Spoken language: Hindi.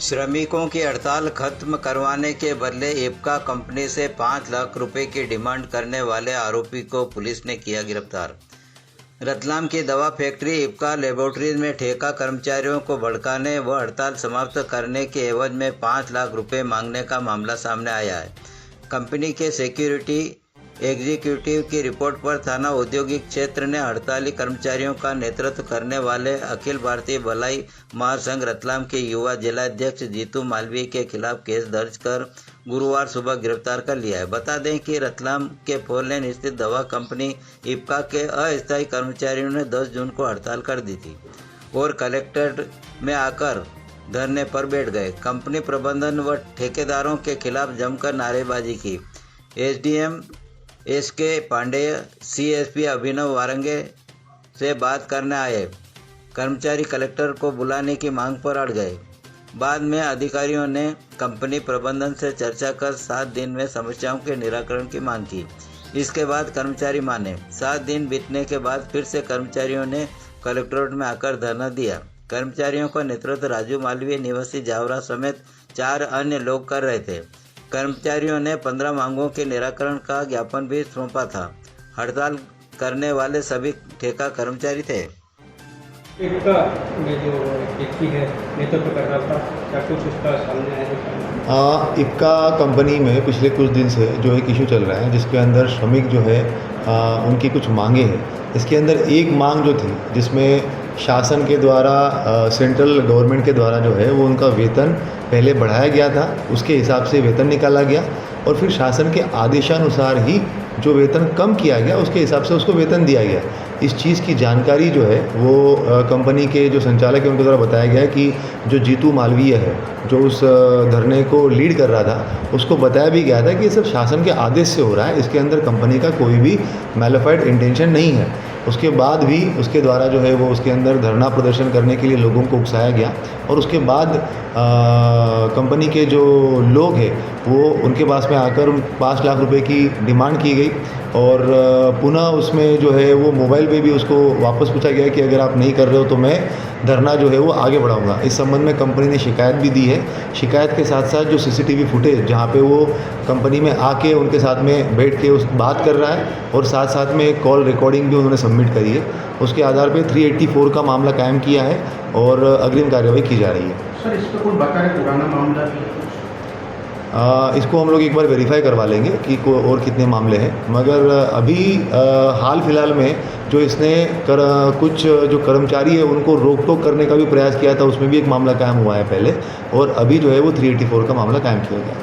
श्रमिकों की हड़ताल खत्म करवाने के बदले इप्का कंपनी से 5 लाख रुपए की डिमांड करने वाले आरोपी को पुलिस ने किया गिरफ्तार। रतलाम की दवा फैक्ट्री इप्का लेबोरेटरीज में ठेका कर्मचारियों को भड़काने व हड़ताल समाप्त करने के एवज में 5 लाख रुपए मांगने का मामला सामने आया है। कंपनी के सिक्योरिटी एग्जीक्यूटिव की रिपोर्ट पर थाना औद्योगिक क्षेत्र ने हड़ताली कर्मचारियों का नेतृत्व करने वाले अखिल भारतीय भलाई महासंघ रतलाम के युवा जिलाध्यक्ष जीतू मालवीय के खिलाफ केस दर्ज कर गुरुवार सुबह गिरफ्तार कर लिया है। बता दें कि रतलाम के 4 लेन स्थित दवा कंपनी इप्का के अस्थायी कर्मचारियों ने 10 जून को हड़ताल कर दी थी और कलेक्ट्रेट में आकर धरने पर बैठ गए। कंपनी प्रबंधन व ठेकेदारों के खिलाफ जमकर नारेबाजी की। एसडीएम एसके पांडेय, सीएसपी अभिनव वारंगे से बात करने आए कर्मचारी कलेक्टर को बुलाने की मांग पर अड़ गए। बाद में अधिकारियों ने कंपनी प्रबंधन से चर्चा कर 7 दिन में समस्याओं के निराकरण की मांग की। इसके बाद कर्मचारी माने। 7 दिन बीतने के बाद फिर से कर्मचारियों ने कलेक्ट्रेट में आकर धरना दिया। कर्मचारियों का नेतृत्व राजू मालवीय निवासी जावरा समेत 4 अन्य लोग कर रहे थे। कर्मचारियों ने 15 मांगों के निराकरण का ज्ञापन भी सौंपा था। हड़ताल करने वाले सभी ठेका कर्मचारी थे। इप्का में जो व्यक्ति है नेतृत्व कर रहा था, क्या कुछ उसका सामने आया? इप्का कंपनी में पिछले कुछ दिन से जो एक इशू चल रहा है जिसके अंदर श्रमिक जो है उनकी कुछ मांगे हैं। इसके अंदर एक मांग जो थी जिसमें शासन के द्वारा सेंट्रल गवर्नमेंट के द्वारा जो है वो उनका वेतन पहले बढ़ाया गया था, उसके हिसाब से वेतन निकाला गया और फिर शासन के आदेशानुसार ही जो वेतन कम किया गया उसके हिसाब से उसको वेतन दिया गया। इस चीज़ की जानकारी जो है वो कंपनी के जो संचालक है उनके द्वारा बताया गया कि जो जीतू मालवीय है जो उस धरने को लीड कर रहा था उसको बताया भी गया था कि ये सब शासन के आदेश से हो रहा है, इसके अंदर कंपनी का कोई भी मैलिफाइड इंटेंशन नहीं है। उसके बाद भी उसके द्वारा जो है वो उसके अंदर धरना प्रदर्शन करने के लिए लोगों को उकसाया गया और उसके बाद कंपनी के जो लोग हैं वो उनके पास में आकर 5 लाख रुपए की डिमांड की गई और पुनः उसमें जो है वो मोबाइल पे भी उसको वापस पूछा गया कि अगर आप नहीं कर रहे हो तो मैं धरना जो है वो आगे बढ़ाऊंगा। इस संबंध में कंपनी ने शिकायत भी दी है। शिकायत के साथ साथ जो सीसीटीवी फुटेज जहाँ पे वो कंपनी में आके उनके साथ में बैठ के उस बात कर रहा है और साथ साथ में कॉल रिकॉर्डिंग भी उन्होंने सबमिट करी है, उसके आधार पे 384 का मामला कायम किया है और अग्रिम कार्रवाई की जा रही है। सर, इस पर कोई बता रहे पुराना मामला भी है? इसको हम लोग एक बार वेरीफाई करवा लेंगे कि और कितने मामले हैं, मगर अभी हाल फिलहाल में जो इसने कुछ जो कर्मचारी है उनको रोक टोक करने का भी प्रयास किया था, उसमें भी एक मामला कायम हुआ है पहले और अभी जो है वो 384 का मामला कायम किया गया।